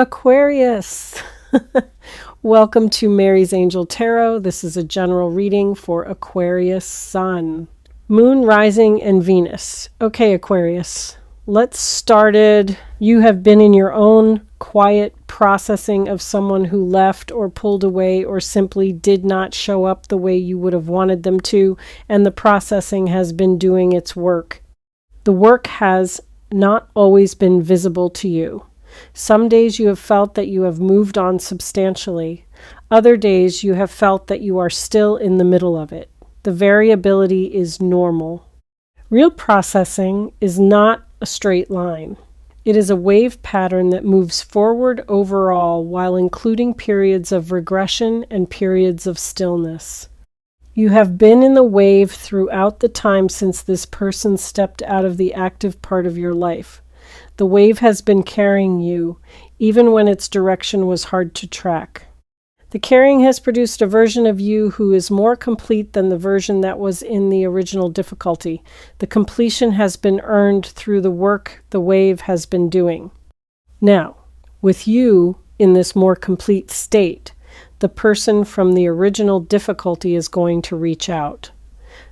Aquarius! Welcome to Mary's Angel Tarot. This is a general reading for Aquarius Sun, Moon, Rising, and Venus. Okay, Aquarius, let's start it. You have been in your own quiet processing of someone who left or pulled away or simply did not show up the way you would have wanted them to, and the processing has been doing its work. The work has not always been visible to you. Some days you have felt that you have moved on substantially. Other days you have felt that you are still in the middle of it. The variability is normal. Real processing is not a straight line. It is a wave pattern that moves forward overall while including periods of regression and periods of stillness. You have been in the wave throughout the time since this person stepped out of the active part of your life. The wave has been carrying you, even when its direction was hard to track. The carrying has produced a version of you who is more complete than the version that was in the original difficulty. The completion has been earned through the work the wave has been doing. Now, with you in this more complete state, the person from the original difficulty is going to reach out.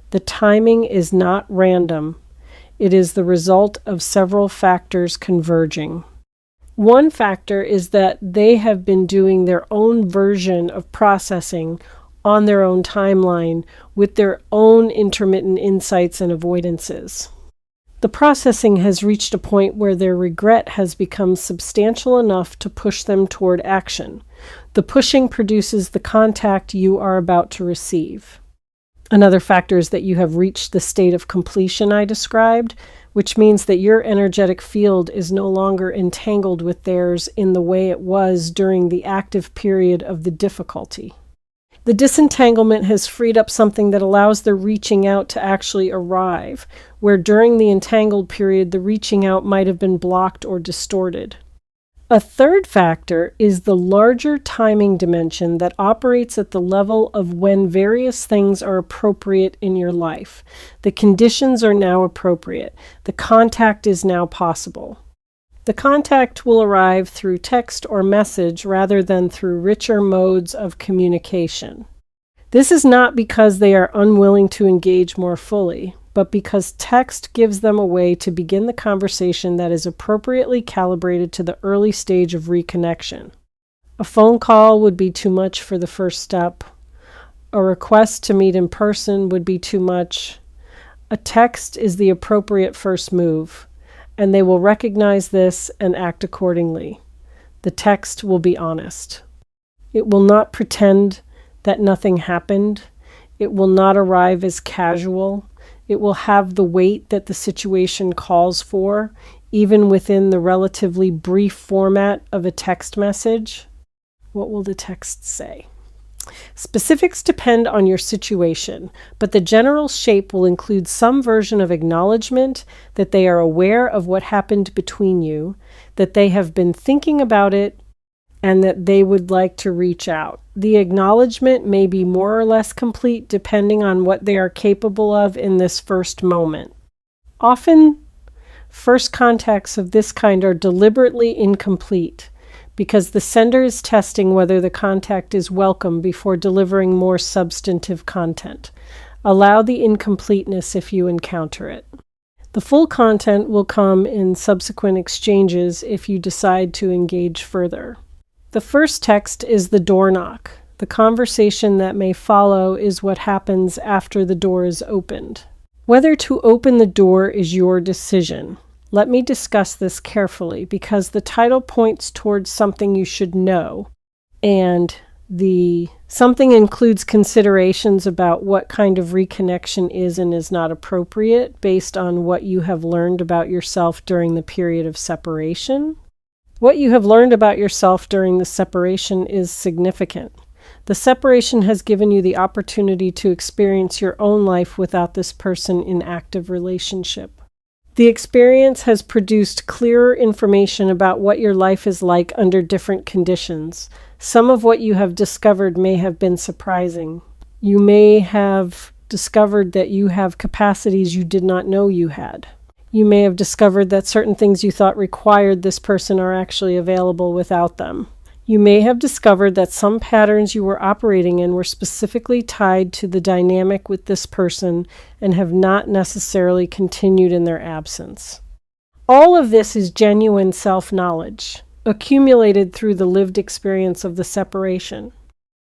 The timing is not random. It is the result of several factors converging. One factor is that they have been doing their own version of processing on their own timeline with their own intermittent insights and avoidances. The processing has reached a point where their regret has become substantial enough to push them toward action. The pushing produces the contact you are about to receive. Another factor is that you have reached the state of completion I described, which means that your energetic field is no longer entangled with theirs in the way it was during the active period of the difficulty. The disentanglement has freed up something that allows the reaching out to actually arrive, where during the entangled period the reaching out might have been blocked or distorted. A third factor is the larger timing dimension that operates at the level of when various things are appropriate in your life. The conditions are now appropriate. The contact is now possible. The contact will arrive through text or message rather than through richer modes of communication. This is not because they are unwilling to engage more fully, but because text gives them a way to begin the conversation that is appropriately calibrated to the early stage of reconnection. A phone call would be too much for the first step. A request to meet in person would be too much. A text is the appropriate first move, and they will recognize this and act accordingly. The text will be honest. It will not pretend that nothing happened. It will not arrive as casual. It will have the weight that the situation calls for, even within the relatively brief format of a text message. What will the text say? Specifics depend on your situation, but the general shape will include some version of acknowledgement that they are aware of what happened between you, that they have been thinking about it, and that they would like to reach out. The acknowledgement may be more or less complete depending on what they are capable of in this first moment. Often, first contacts of this kind are deliberately incomplete because the sender is testing whether the contact is welcome before delivering more substantive content. Allow the incompleteness if you encounter it. The full content will come in subsequent exchanges if you decide to engage further. The first text is the door knock. The conversation that may follow is what happens after the door is opened. Whether to open the door is your decision. Let me discuss this carefully because the title points towards something you should know, and the something includes considerations about what kind of reconnection is and is not appropriate based on what you have learned about yourself during the period of separation. What you have learned about yourself during the separation is significant. The separation has given you the opportunity to experience your own life without this person in active relationship. The experience has produced clearer information about what your life is like under different conditions. Some of what you have discovered may have been surprising. You may have discovered that you have capacities you did not know you had. You may have discovered that certain things you thought required this person are actually available without them. You may have discovered that some patterns you were operating in were specifically tied to the dynamic with this person and have not necessarily continued in their absence. All of this is genuine self-knowledge, accumulated through the lived experience of the separation.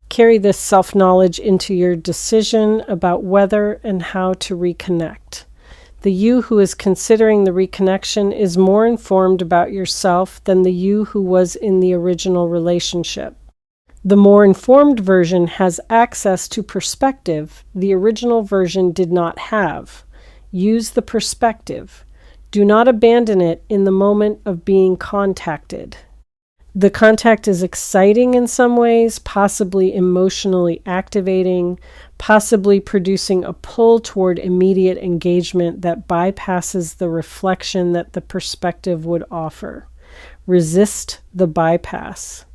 Carry this self-knowledge into your decision about whether and how to reconnect. The you who is considering the reconnection is more informed about yourself than the you who was in the original relationship. The more informed version has access to perspective the original version did not have. Use the perspective. Do not abandon it in the moment of being contacted. The contact is exciting in some ways, possibly emotionally activating, possibly producing a pull toward immediate engagement that bypasses the reflection that the perspective would offer. Resist the bypass.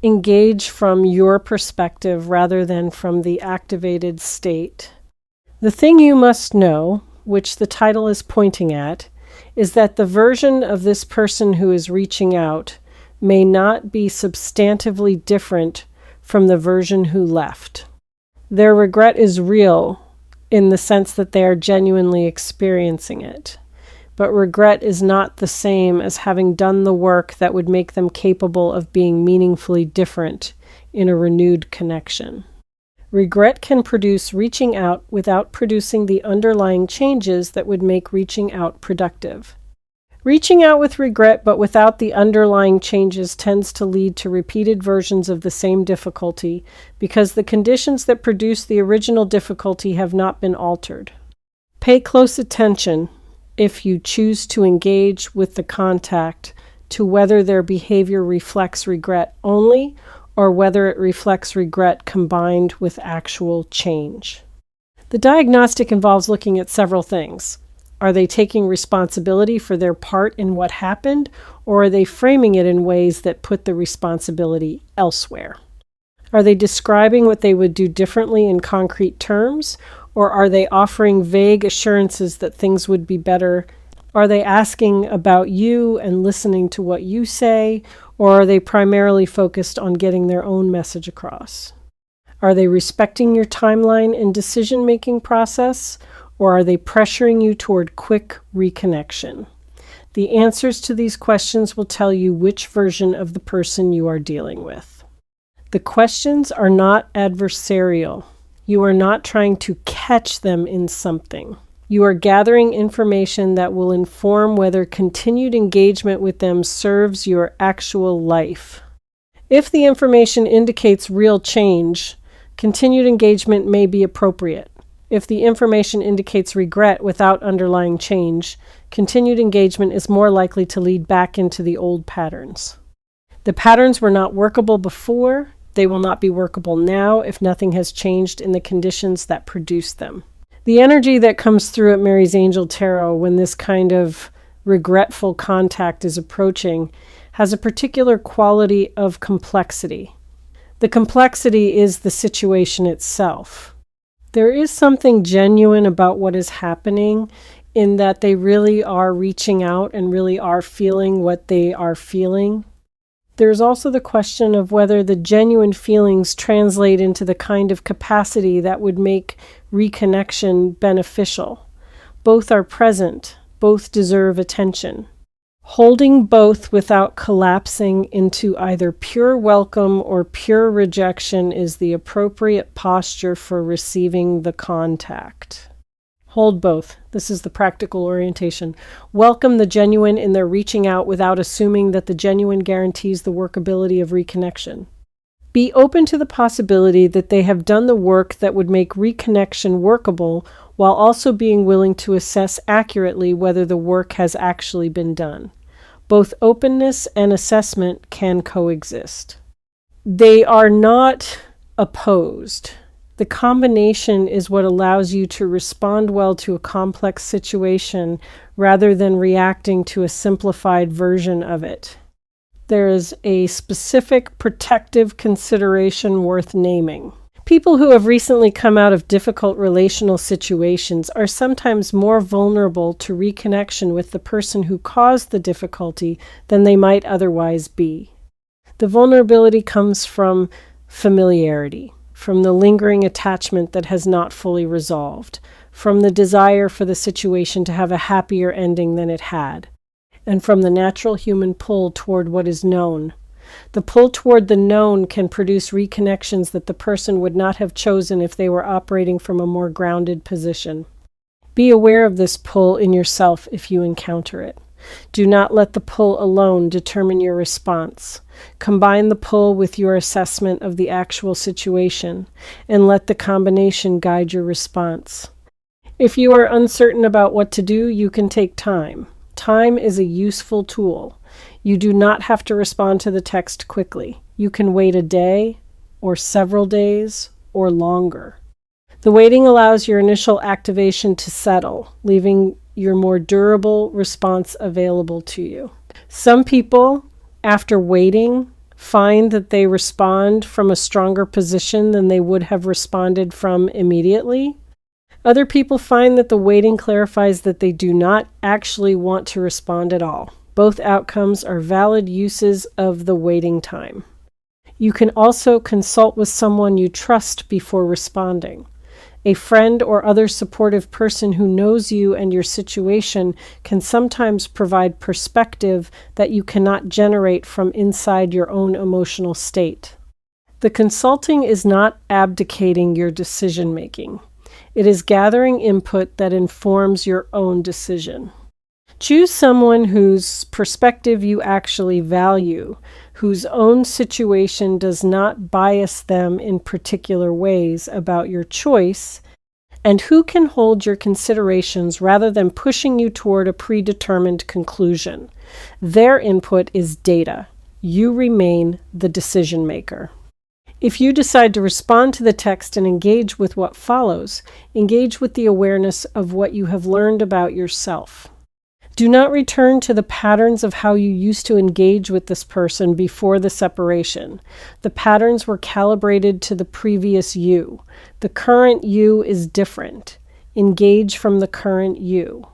Engage from your perspective rather than from the activated state. The thing you must know, which the title is pointing at, is that the version of this person who is reaching out may not be substantively different from the version who left. Their regret is real in the sense that they are genuinely experiencing it. But regret is not the same as having done the work that would make them capable of being meaningfully different in a renewed connection. Regret can produce reaching out without producing the underlying changes that would make reaching out productive. Reaching out with regret but without the underlying changes tends to lead to repeated versions of the same difficulty because the conditions that produce the original difficulty have not been altered. Pay close attention, if you choose to engage with the contact, to whether their behavior reflects regret only or whether it reflects regret combined with actual change. The diagnostic involves looking at several things. Are they taking responsibility for their part in what happened, or are they framing it in ways that put the responsibility elsewhere? Are they describing what they would do differently in concrete terms, or are they offering vague assurances that things would be better? Are they asking about you and listening to what you say, or are they primarily focused on getting their own message across? Are they respecting your timeline and decision-making process, or are they pressuring you toward quick reconnection? The answers to these questions will tell you which version of the person you are dealing with. The questions are not adversarial. You are not trying to catch them in something. You are gathering information that will inform whether continued engagement with them serves your actual life. If the information indicates real change, continued engagement may be appropriate. If the information indicates regret without underlying change, continued engagement is more likely to lead back into the old patterns. The patterns were not workable before. They will not be workable now if nothing has changed in the conditions that produced them. The energy that comes through at Mary's Angel Tarot when this kind of regretful contact is approaching has a particular quality of complexity. The complexity is the situation itself. There is something genuine about what is happening in that they really are reaching out and really are feeling what they are feeling. There's also the question of whether the genuine feelings translate into the kind of capacity that would make reconnection beneficial. Both are present. Both deserve attention. Holding both without collapsing into either pure welcome or pure rejection is the appropriate posture for receiving the contact. Hold both. This is the practical orientation. Welcome the genuine in their reaching out without assuming that the genuine guarantees the workability of reconnection. Be open to the possibility that they have done the work that would make reconnection workable while also being willing to assess accurately whether the work has actually been done. Both openness and assessment can coexist. They are not opposed. The combination is what allows you to respond well to a complex situation rather than reacting to a simplified version of it. There is a specific protective consideration worth naming. People who have recently come out of difficult relational situations are sometimes more vulnerable to reconnection with the person who caused the difficulty than they might otherwise be. The vulnerability comes from familiarity, from the lingering attachment that has not fully resolved, from the desire for the situation to have a happier ending than it had, and from the natural human pull toward what is known. The pull toward the known can produce reconnections that the person would not have chosen if they were operating from a more grounded position. Be aware of this pull in yourself if you encounter it. Do not let the pull alone determine your response. Combine the pull with your assessment of the actual situation, and let the combination guide your response. If you are uncertain about what to do, you can take time. Time is a useful tool. You do not have to respond to the text quickly. You can wait a day, or several days, or longer. The waiting allows your initial activation to settle, leaving your more durable response available to you. Some people, after waiting, find that they respond from a stronger position than they would have responded from immediately. Other people find that the waiting clarifies that they do not actually want to respond at all. Both outcomes are valid uses of the waiting time. You can also consult with someone you trust before responding. A friend or other supportive person who knows you and your situation can sometimes provide perspective that you cannot generate from inside your own emotional state. The consulting is not abdicating your decision-making. It is gathering input that informs your own decision. Choose someone whose perspective you actually value, whose own situation does not bias them in particular ways about your choice, and who can hold your considerations rather than pushing you toward a predetermined conclusion. Their input is data. You remain the decision maker. If you decide to respond to the text and engage with what follows, engage with the awareness of what you have learned about yourself. Do not return to the patterns of how you used to engage with this person before the separation. The patterns were calibrated to the previous you. The current you is different. Engage from the current you.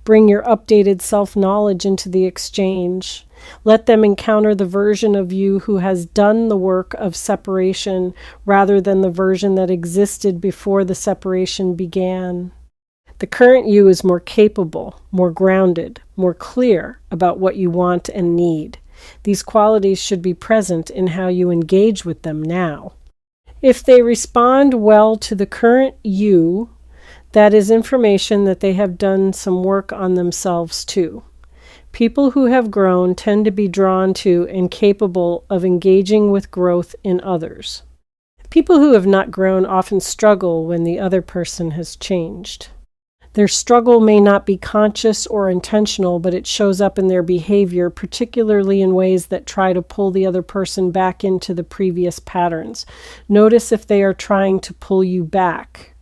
Bring your updated self-knowledge into the exchange. Let them encounter the version of you who has done the work of separation rather than the version that existed before the separation began. The current you is more capable, more grounded, more clear about what you want and need. These qualities should be present in how you engage with them now. If they respond well to the current you, that is information that they have done some work on themselves too. People who have grown tend to be drawn to and capable of engaging with growth in others. People who have not grown often struggle when the other person has changed. Their struggle may not be conscious or intentional, but it shows up in their behavior, particularly in ways that try to pull the other person back into the previous patterns. Notice if they are trying to pull you back.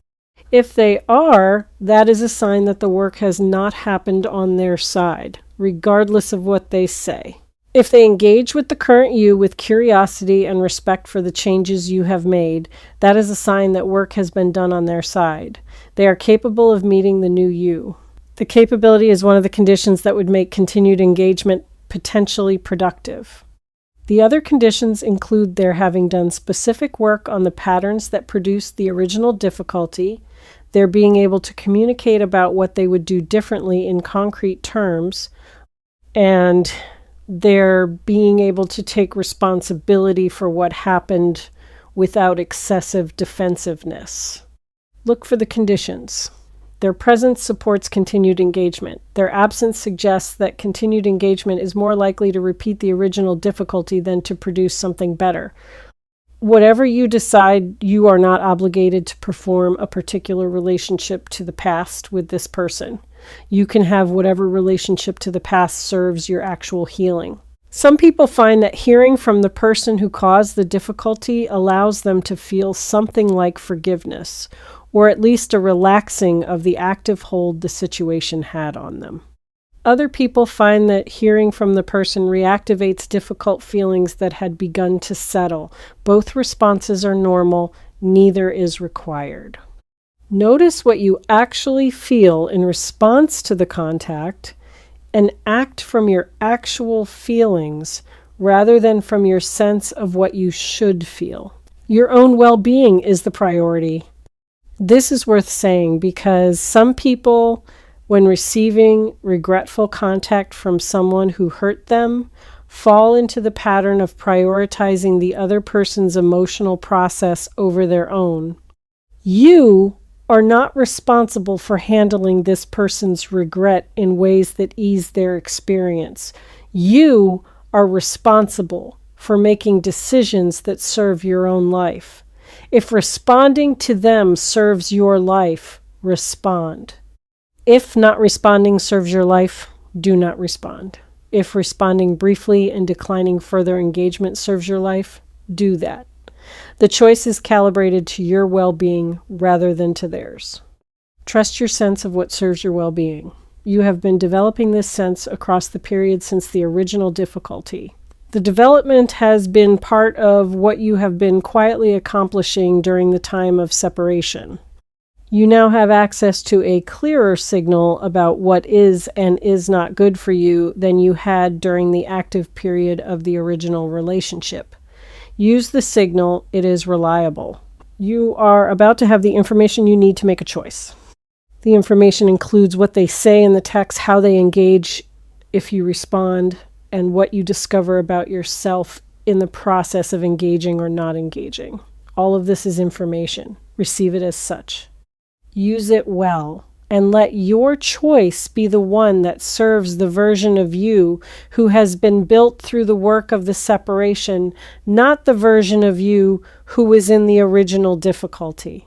If they are, that is a sign that the work has not happened on their side, regardless of what they say. If they engage with the current you with curiosity and respect for the changes you have made, that is a sign that work has been done on their side. They are capable of meeting the new you. The capability is one of the conditions that would make continued engagement potentially productive. The other conditions include their having done specific work on the patterns that produced the original difficulty, their being able to communicate about what they would do differently in concrete terms, and their being able to take responsibility for what happened without excessive defensiveness. Look for the conditions. Their presence supports continued engagement. Their absence suggests that continued engagement is more likely to repeat the original difficulty than to produce something better. Whatever you decide, you are not obligated to perform a particular relationship to the past with this person. You can have whatever relationship to the past serves your actual healing. Some people find that hearing from the person who caused the difficulty allows them to feel something like forgiveness, or at least a relaxing of the active hold the situation had on them. Other people find that hearing from the person reactivates difficult feelings that had begun to settle. Both responses are normal neither is required. Notice what you actually feel in response to the contact and act from your actual feelings rather than from your sense of what you should feel. Your own well-being is the priority. This is worth saying because some people, when receiving regretful contact from someone who hurt them, fall into the pattern of prioritizing the other person's emotional process over their own. You are not responsible for handling this person's regret in ways that ease their experience. You are responsible for making decisions that serve your own life. If responding to them serves your life, respond. If not responding serves your life, do not respond. If responding briefly and declining further engagement serves your life, do that. The choice is calibrated to your well-being rather than to theirs. Trust your sense of what serves your well-being. You have been developing this sense across the period since the original difficulty. The development has been part of what you have been quietly accomplishing during the time of separation. You now have access to a clearer signal about what is and is not good for you than you had during the active period of the original relationship. Use the signal, it is reliable. You are about to have the information you need to make a choice. The information includes what they say in the text, how they engage if you respond, and what you discover about yourself in the process of engaging or not engaging. All of this is information. Receive it as such. Use it well, and let your choice be the one that serves the version of you who has been built through the work of the separation, not the version of you who was in the original difficulty.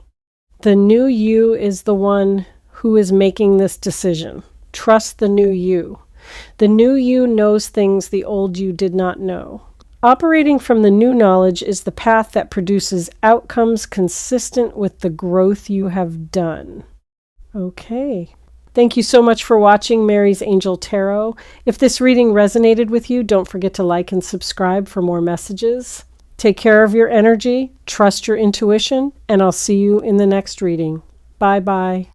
The new you is the one who is making this decision. Trust the new you. The new you knows things the old you did not know. Operating from the new knowledge is the path that produces outcomes consistent with the growth you have done. Okay. Thank you so much for watching Mary's Angel Tarot. If this reading resonated with you, don't forget to like and subscribe for more messages. Take care of your energy, trust your intuition, and I'll see you in the next reading. Bye-bye.